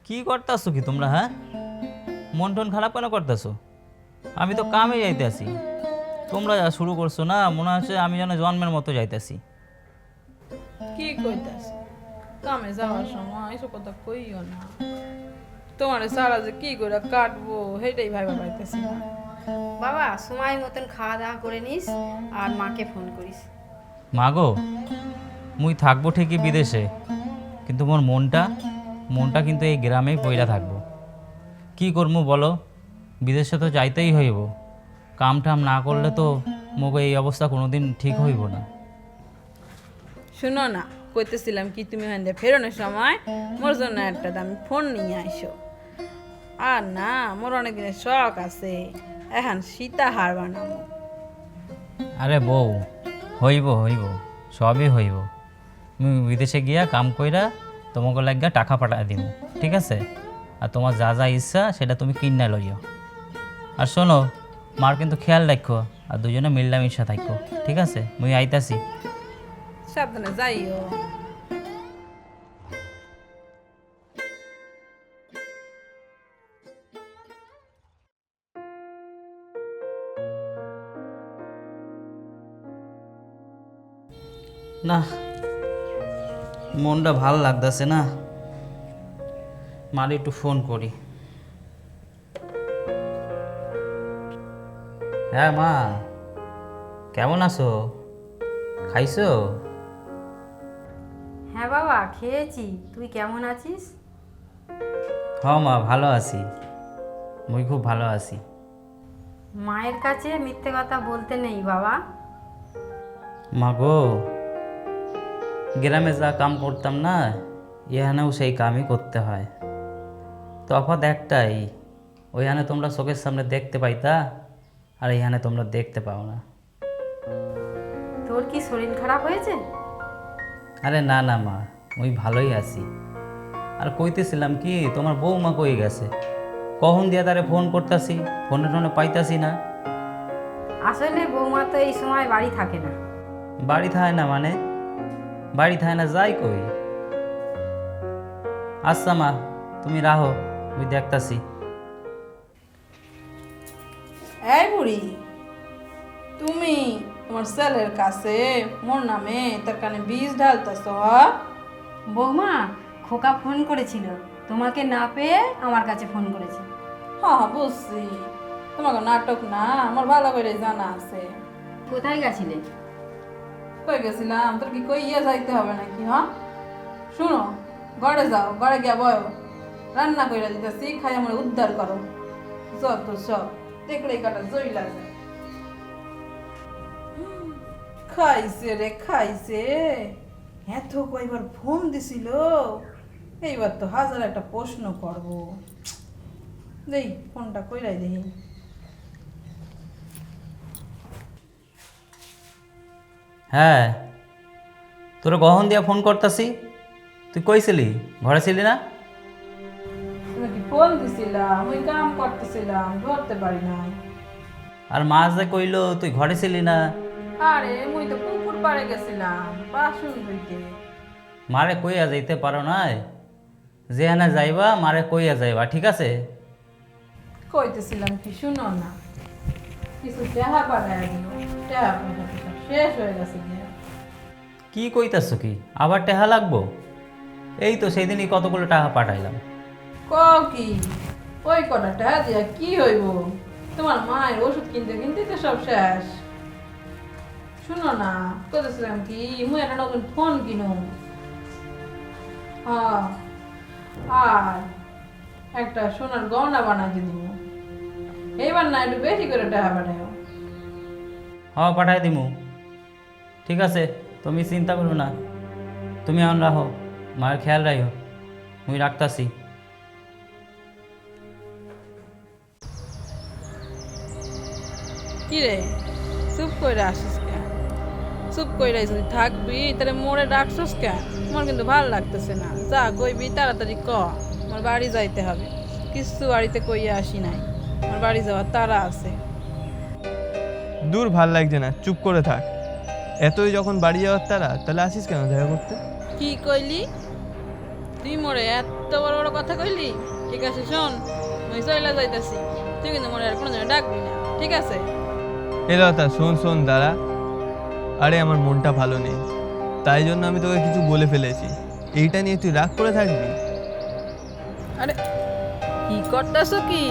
কি করতেছো কি তোমরা? হ্যাঁ, মন টন খারাপ কেন করতেছো? আমি তো কামে যাইতেছি, তোমরা যা শুরু করছো না, মনে হচ্ছে আমি যেন জন্মের মতো যাইতেছি। কি কইতাছ? কামে যাওয়ার সময় এসব কথা কইও না। তোমার সারা যে কি করে কাটবো সেটাই ভাইবা পাইতেছি না। বাবা সময় মতন খাওয়া দাওয়া করে নিস আর মাকে ফোন করিস। মা গো, মুই থাকবো ঠিকই বিদেশে, কিন্তু মোর মনটা কিন্তু এই গ্রামেই পইরা থাকবো। কি করবো বলো, বিদেশে তো যাইতেই হইব। কাম টাম না করলে তো মোকে এই অবস্থা কোনোদিন ঠিক হইব না। শুনো না, কইতেছিলাম কি তুমি হান্দে ফেরোনোর সময় মোর জন্য একটা দামি ফোন নিয়ে আইসো। আর না, মোর অনেক দিনের শখ আছে এখন সীতাহার বানাবো। আরে বউ, হইব সবই হইব। তুমি বিদেশে গিয়া কাম কইরা তোমাকে লাগিয়া টাকা পাঠায় দিব, ঠিক আছে? আর তোমার যা যা ইচ্ছা সেটা তুমি কিনা লইও। আর শোনো, মার কিন্তু খেয়াল রাখো, আর দুজনে মিল্লামিশা থাকো, ঠিক আছে? মুই আইতাছি। সাবধানে যাইও। না, মনটা ভাল লাগতেছে না, মার একটু ফোন করি। হ্যাঁ মা, কেমন আছো? খাইছো? হ্যাঁ বাবা, খেয়েছি। তুই কেমন আছিস? হ্যাঁ মা, ভালো আছি, মুই খুব ভালো আছি। মায়ের কাছে মিথ্যে কথা বলতে নেই বাবা। মা গো, গ্রামে যা কাম করতাম না, এখানেও সেই কামই করতে হয়। তফাৎ একটাই, ওইখানে তোমরা চোখের সামনে দেখতে পাইতা, আর এখানে তোমরা দেখতে পাও না। তোর কি শরীর খারাপ হয়েছে? আরে না না মা, মুই ভালোই আছি। আর কইতেছিলাম কি, তোমার বউমা কই গেছে? কখন দিয়া তারে ফোন করতাছি, ফোনে টোনে পাইতাছি না। আসলে বৌমা তো এই সময় বাড়ি থাকে না। বাড়ি থাকে না মানে? বাড়ি থাকে না যাই কই? আচ্ছা মা, তুমি রাহো, মুই দেখতাছি। এই বুড়ি, তুমি তোমার ছেলের কাছে মোর নামে তার কানে বীজ ঢালতেছ? বৌমা, খোকা ফোন করেছিল, তোমাকে না পেয়ে আমার কাছে ফোন করেছে। হ্যাঁ বুঝছি, তোমাকে নাটক না আমার ভালো করে জানা আছে। কোথায় গেছিলে? কই গেছিলাম? তোর কি কই ইয়ে যাইতে হবে নাকি? হ্যাঁ শুনো, ঘরে যাও, ঘরে গিয়া বয়, রান্না কইরা দিতেছি, খাই আমার উদ্ধার করো। যত সব দেখলেই কাটা জইলা যায়। খাইছে রে খাইছে, এত কয়বার ফোন দিছিল, এইবার তো হাজার একটা প্রশ্ন করবো। দেই ফোনটা কইরাই দেখি। হ্যাঁ, তোরা কখন দিয়া ফোন করতাছি? তুই কইছিলি ঘরে ছিলি না? তুমি কি ফোন দিছিলাম? ওই কাম করতেছিলাম, ধরতে পারি নাই। আর মা যে কইলো তুই ঘরে ছিলি না। আরে মুই তো পুকুর পাড়ে গেছিলাম বাসন ধুইতে। মারে কইয়া যাইতে পারো না? যেখানে যাইবা মারে কইয়া যাইবা, ঠিক আছে? কইতেছিলাম কি, শুনো না, কিছু টাকা পাঠায় দিল, টাকা পয়সা সব শেষ হয়ে গেছে গিয়া। কি কইতাছো কি, আবার টাকা লাগবো? এই তো সেদিনই কতগুলো টাকা পাঠাইলাম। ক কি, ওই কটা টাকা দিয়া কি হইব? তোমার মায়ের ওষুধ কিনতে কিনতে তো সব শেষ। শুনো না, কইতেছিলাম কি, মুই একটা নতুন ফোন কিনো। হ্যাঁ, আর একটা সোনার গহনা বানাইতে দিব। এইবার না একটু বেশি করে টাকা পাঠাও। হ্যাঁ পাঠাই দিমু, ঠিক আছে, তুমি চিন্তা করো না। তুমি এখন রাখো, মায়ের খেয়াল রাখো, মুই রাখতাছি। কি রে, চুপ করে আসিস কেন? চুপ করে যদি থাকবি তাহলে মোরে ডাকছিস কেন? আমার কিন্তু ভালো লাগতেছে না। যা কইবি তাড়াতাড়ি ক, আমার বাড়ি যাইতে হবে। কিছু বাড়িতে কইয়া আসি নাই, আমার বাড়ি যাওয়ার তাড়া আছে। দূর, ভাল লাগছে না, চুপ করে থাক। এতই যখন বাড়ি যাওয়ার তারা, তাহলে আসিস কেন দেখা করতে? কি কইলি? তুই মোরে এত বড় বড় কথা কইলি? ঠিক আছে শোন, আমি চলে যাইতাছি, তুই কিন্তু মোরে আর কোনো জায়গায় ডাকবি না, ঠিক আছে? এ লতা শোন শোন দাঁড়া। আরে আমার মনটা ভালো নেই, তাই জন্য আমি তোকে কিছু বলে ফেলেছি। এইটা নিয়ে তুই রাগ করে থাকবি? আরে কি করতেছ কি?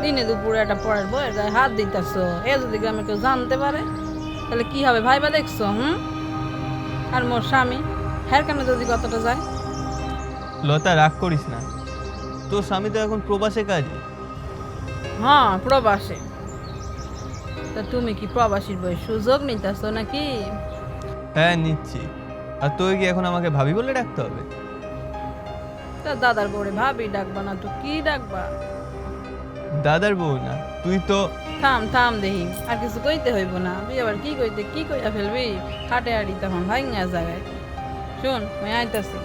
দিনে দুপুরে একটা পরের বউয়ের গায়ে হাত দিতেছ, এ যদি গ্রামে কেউ জানতে পারে তাহলে কি হবে ভাইবা দেখছো? আর মোর স্বামী হ্যার কেন যদি কতটা যায়? লতা রাগ করিস না, তোর স্বামী তো এখন প্রবাসে কাজে। হ্যাঁ প্রবাসে। তা তুমি কি প্রবাসীর বই সুযোগ নিতেছ নাকি? হ্যাঁ নিচ্ছি। আর তুই কি এখন আমাকে ভাবি বলে ডাকতে হবে? তা দাদার বউরে ভাবি ডাকবা না তো কি ডাকবা? দাদার বউ না, তুই তো। থাম থাম দেহি, আর কিছু কইতে হইব না। তুই আবার কি কইতে কি কইয়া ফেলবি? খাটে আড়ি তখন ভাঙিয়া জায়গায়। শোন আমি আইতাছি।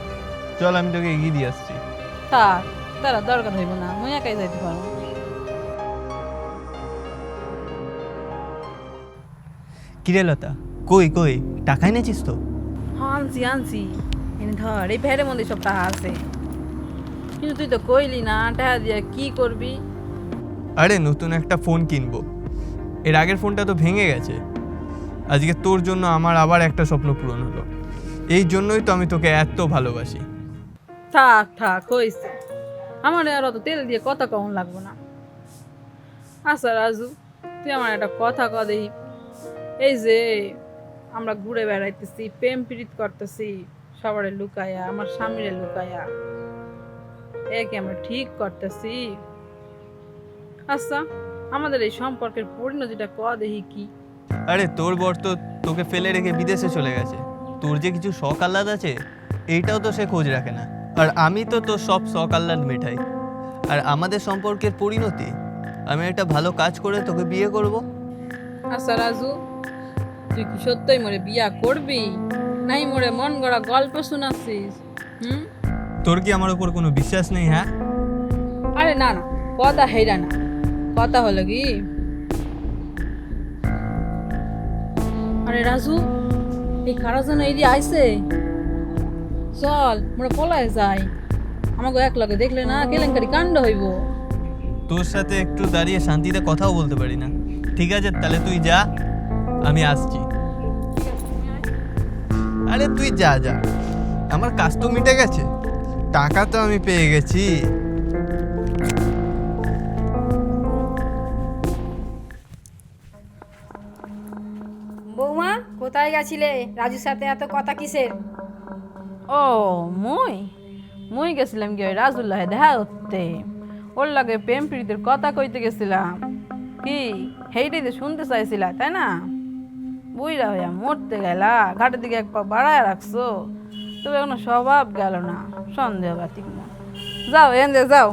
চল আমি তোকে এগিয়ে দিয়ে আসছি। থাক, তারা দরকার হইব না, মুই একাই যাইতে পারবো। কিরে লতা, কই কই টাকা এনেছিস তো? হ্যাঁ আনছি আনছি, এনে ধর, এই ভেড়ের মধ্যে সব টাকা আছে। কিন্তু তুই তো কইলি না টাকা দিয়া কি করবি? আরে নতুন একটা ফোন কিনবো। এর আগের ফোনটা তো ভেঙে গেছে। আজকে তোর জন্য আমার আবার একটা স্বপ্ন পূরণ হলো। এই জন্যই তো আমি তোকে এত ভালোবাসি। থাক থাক হইছে, আমার আর অত তেল দিয়ে কথা কম লাগবো না। আচ্ছা রাজু, তুই আমার একটা কথা ক দেহি। এই যে আমরা ঘুরে বেড়াইতেছি, প্রেম প্রীত করতেছি, সবারে লুকায়া, আমার স্বামীরে লুকায়া, একে আমরা ঠিক করতেছি? আচ্ছা আমাদের এই সম্পর্কের পরিণতিটা ক দেহি কি? আরে তোর বর তো তোকে ফেলে রেখে বিদেশে চলে গেছে। তোর যে কিছু শখ আহ্লাদ আছে এইটাও তো সে খোঁজ রাখে না। আর আমি তো তোর সব শখ আহ্লাদ মেটাই। আর আমাদের সম্পর্কের পরিণতি, আমি একটা ভালো কাজ করে তোকে বিয়ে করব। আচ্ছা রাজু, তুই কি সত্যই মোরে বিয়া করবি, নাই মোরে মন গড়া গল্প শোনাচ্ছিস? তোর কি আমার উপর কোনো বিশ্বাস নেই? হ্যাঁ আরে না না, কথা হেরা না, কথা হলো কি, আরে রাজু এই খারাপ যেন এই দিয়ে আইসে, চল মোরা পলায় যাই, আমাকে এক লগে দেখলে না কেলেঙ্কারি কাণ্ড হইব। তোর সাথে একটু দাঁড়িয়ে শান্তিতে কথাও বলতে পারি না। ঠিক আছে তাহলে তুই যা, আমি আসছি। আরে তুই যা যা, আমার কাজ তো মিটে গেছে, টাকা তো আমি পেয়ে গেছি। বৌমা কোথায় গেছিলে? রাজুর সাথে এত কথা কিসের? ও মুই মুই গেছিলাম কি ওই রাজুল্লাহে দেখা করতে, ওর লাগে প্রেম প্রীতির কথা কইতে গেছিলাম। কি হেইটাই তো শুনতে চাইছিলা তাই না? বুইরা হইয়া মরতে গেলা, ঘাটের দিকে এক পা বাড়ায় রাখছো, তবে এখনো স্বভাব গেল না, সন্দেহ বাতিক না। যাও এনে যাও।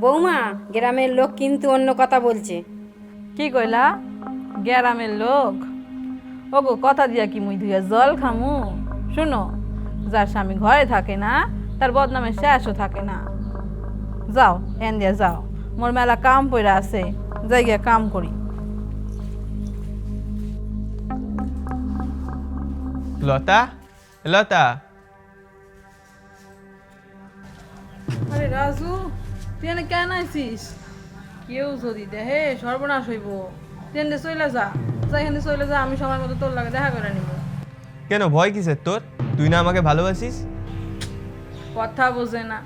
বৌমা গ্রামের লোক কিন্তু অন্য কথা বলছে। কি কইলা? গ্রামের লোক? ওগো কথা দিয়া কি মুই ধুইয়া জল খামু? শুনো, যার স্বামী ঘরে থাকে না তার বদনামে শেষও থাকে না। যাও এন দিয়া যাও, মোর মেলা কাম পইরা আছে, যাই গিয়া কাম করি। লতা, লতা। আরে রাজু, তুই এনে কেন আইছিস? কেউ যদি দেহে সর্বনাশ হইব। তুই এনে চলে যা, যাই এনে চলে যা, আমি সময় মতো তোর লাগে দেখা করে নিব। কেন ভয় কিসের তোর? তুই না আমাকে ভালোবাসিস? কথা বোঝে না,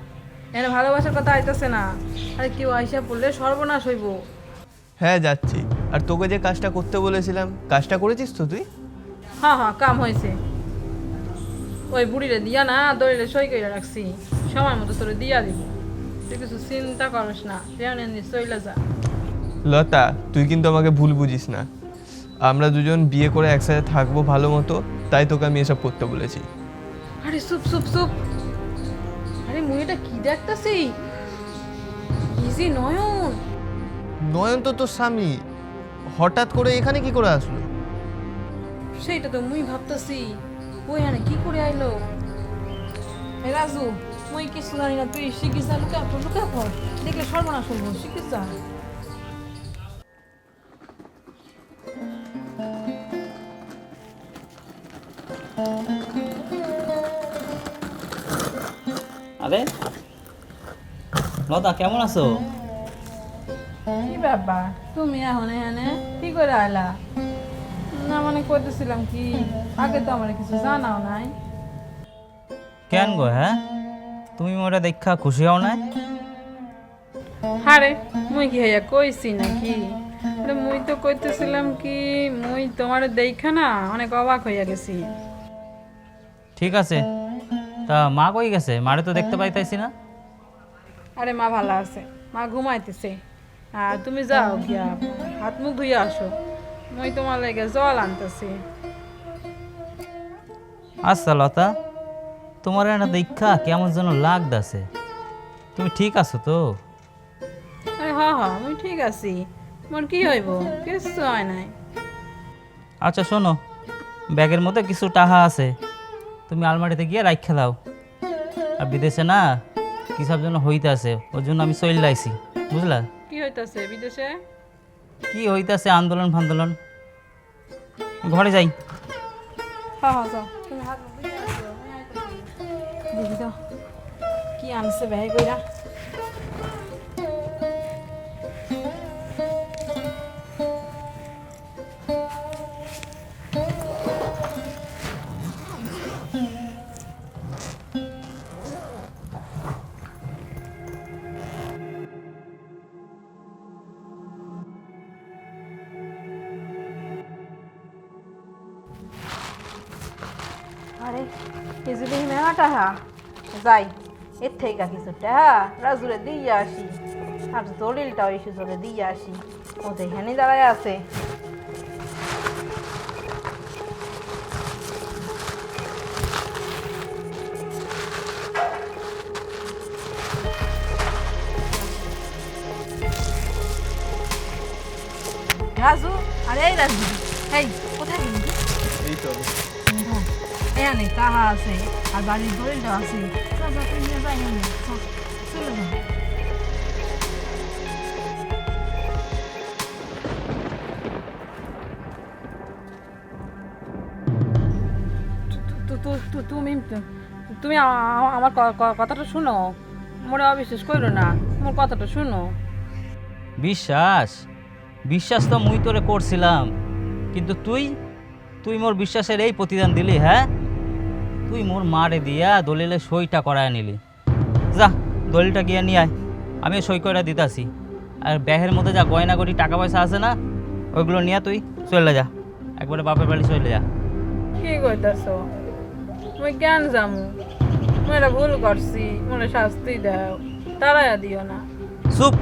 এনে ভালোবাসার কথা আইতাছে না। আরে কেউ আইসা পড়লে সর্বনাশ হইব। হ্যাঁ যাচ্ছি। আর তোকে যে কাজটা করতে বলেছিলাম, কাজটা করেছিস তো তুই? হ্যাঁ হ্যাঁ কাম হয়েছে। ওই বুড়িরে দিয়া না দড়িরে সই করে রাখছি, সময় মতো তোরে দিয়া দিব। তুই কিছু চিন্তা করিস না, তুই চলে যা। লতা তুই কিন্তু আমাকে ভুল বুঝিস না। আমরা দুজন বিয়ে করে একসাথে থাকবো ভালো মতো, তাই তোকে আমি এসব করতে বলেছি। আরে চুপ চুপ চুপ, আরে মুই এটা কি দেখতাছি? ইজি নয়ন। নয়ন তো তোর স্বামী, হঠাৎ করে এখানে কি করে আসলো? সেইটা তো মুই ভাবতাছি, ওই হানে কি করে আইলো? হে রাজু, মুই কিছু জানি না, তুই শিখিস না, লুকা পর, দেখলে সর্বনাশ হইব, শিখিস যা। আরে লতা কেমন আছো? কি ব্যাপার তুমি এখন এখানে কি করে আইলা? না মানে কইতেছিলাম কি আগে তো আমার কিছু জানাও নাই। কেন গো? হ্যাঁ, তুমি মোরা দেখা খুশি হও না? আরে মুই কি হইয়া কইছি নাকি? আরে মুই তো কইতেছিলাম কি মুই তোমার দেখা না অনেক অবাক হইয়া গেছি। ঠিক আছে, তা মা কই গেছে? মারে তো দেখতে পাইতাইছি না। আরে মা ভালো আছে, মা ঘুমাইতেছে। আর তুমি যাও গিয়া হাত মুখ ধুইয়া আসো, মুই তোমার লাগে জল আনতেছি। আচ্ছা লতা, তোমার না দেখা কেমন যেন লাগতাছে। তুমি ঠিক আছো তো? আরে হ হ মুই ঠিক আছি, মোর কি হইব? কিছু হয় নাই। আচ্ছা শোনো, ব্যাগের মধ্যে কিছু টাকা আছে, তুমি আলমারিতে গিয়ে রাখা দাও। আর বিদেশে না কি সব যেন হইতাছে, ওর জন্য আমি চলে আইছি, বুঝলা? কি হইতাছে বিদেশে? কি হইতাছে আন্দোলন ফান্দোলন। ঘরে যাই। হ্যাঁ হ্যাঁ যাও, তুমি হাত মুখ ধুইয়া আসো, মুই আইতাছি। দেখি তো কি আনছে ব্যাগ কইরা। আরে এই যে দেখি মেলা টাহা যাই এর থেকে কিছু টাহা রাজুরে দিয়ে আসি, আর জলিলটাও এসে জলে দিয়ে আসি। ও তো এখানেই দাঁড়ায় আছে। রাজু, আরে এই রাজু, এই কোথায় গেলি? এই তো এখানে তাহা আছে আর বাড়ির দলিলটা আছে। চল যা তুই নিয়ে যাই এখানে, চল চলে যাও। তুমি তুমি আমার কথাটা শুনো, মোরে অবিশ্বাস করো না, মোর কথাটা শুনো। বিশ্বাস বিশ্বাস তো মুই তোরে করছিলাম, কিন্তু তুই তুই মোর বিশ্বাসের এই প্রতিদান দিলি। হ্যাঁ, তুই মোর মারে দিয়া দলিলে সইটা করায় নিলি। যা দলিলটা গিয়ে নিয়ে আয়, আমি সই করে দিতাছি। আর ব্যাগের মধ্যে যা গয়না গড়ি টাকা পয়সা আছে না, ওইগুলো নিয়ে তুই চলে যা, একবারে বাপের বাড়ি চলে যা। কি কইতাছ? মুই কেন যামু? মুই এটা ভুল করছি, মোরে শাস্তি দাও, তাড়াইয়া দিও না। চুপ!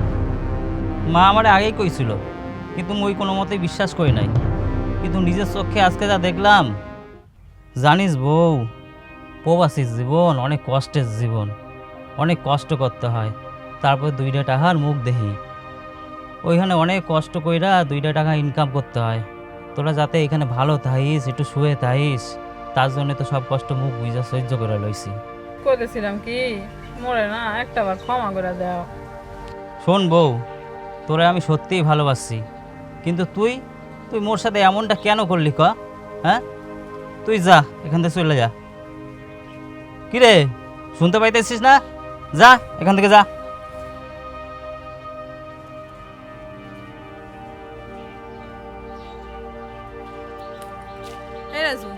মা আমারে আগেই কইছিল, কিন্তু মুই কোনো মতেই বিশ্বাস করি নাই। কিন্তু নিজের চোখে আজকে যা দেখলাম, জানিস বউ, প্রবাসী জীবন অনেক কষ্টের জীবন, অনেক কষ্ট করতে হয়। তারপর 2টা টাকার মুখ দেখি, ওইখানে অনেক কষ্ট কইরা 2টা টাকা ইনকাম করতে হয়। তোরা যাতে এখানে ভালো থাইস, একটু শুয়ে থাইস, তার জন্য তো সব কষ্ট মুখ বুঝা সহ্য করে লইছি। কইতেছিলাম কি মোরে না একটাবার ক্ষমা করে দাও। শোন বউ, তোরে আমি সত্যিই ভালোবাসি, কিন্তু তুই তুই মোর সাথে এমনটা কেন করলি ক? হ্যাঁ, তুই যা এখান থেকে চলে যা। কিরে, শুনতে পাইতেছিস না? যা এখান থেকে যা। এই রাজু,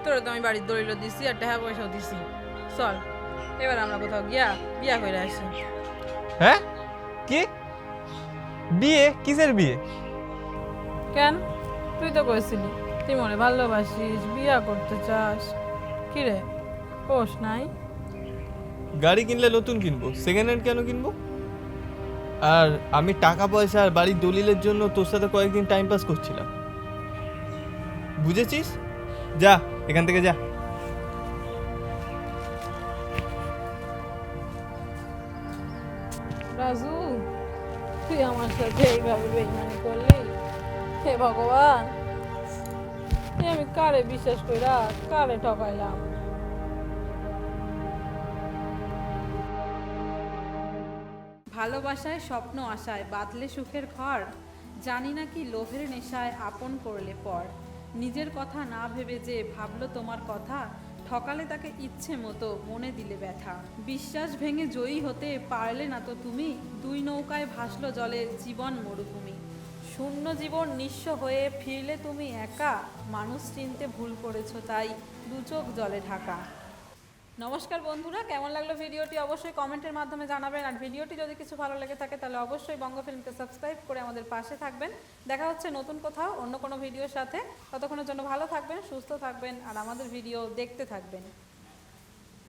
তোরা তো আমি বাড়ির দলিল দিছি আর টাকা পয়সাও দিছি, চল এবার আমরা কোথাও গিয়া বিয়া করে আসি। হ্যাঁ, কি বিয়ে? কিসের বিয়ে? কেন, তুই তো কইছিলি তুই মনে ভালোবাসিস, বিয়া করতে চাস। কিরে কোষ নাই? গাড়ি কিনলে নতুন কিনবো, সেকেন্ড হ্যান্ড কেন কিনবো? আর আমি টাকা পয়সা আর বাড়ির দলিলের জন্য তোর সাথে কয়েকদিন টাইম পাস করছিলাম, বুঝেছিস? যা এখান থেকে যা। রাজু, তুই আমার সাথে এইভাবে বেইমানি করলি? হে ভগবান, আমি কারে বিশ্বাস কইরা কারে ঠকাইলাম। ভালোবাসায় স্বপ্ন আশায় বাঁধলে সুখের ঘর, জানি না কি লোভের নেশায় আপন করলে পর। নিজের কথা না ভেবে যে ভাবলো তোমার কথা, ঠকালে তাকে ইচ্ছে মতো, মনে দিলে ব্যথা। বিশ্বাস ভেঙে জয়ী হতে পারলে না তো তুমি, দুই নৌকায় ভাসলো জলে জীবন মরুভূমি। শূন্য জীবন নিঃস্ব হয়ে ফিরলে তুমি একা, মানুষ চিনতে ভুল করেছো তাই দু চোখ জলে ঢাকা। নমস্কার বন্ধুরা, কেমন লাগলো ভিডিওটি অবশ্যই কমেন্টের মাধ্যমে জানাবেন। আর ভিডিওটি যদি কিছু ভালো লেগে থাকে তাহলে অবশ্যই বঙ্গ ফিল্মকে সাবস্ক্রাইব করে আমাদের পাশে থাকবেন। দেখা হচ্ছে নতুন কোথাও অন্য কোনো ভিডিওর সাথে। ততক্ষণের জন্য ভালো থাকবেন, সুস্থ থাকবেন আর আমাদের ভিডিও দেখতে থাকবেন।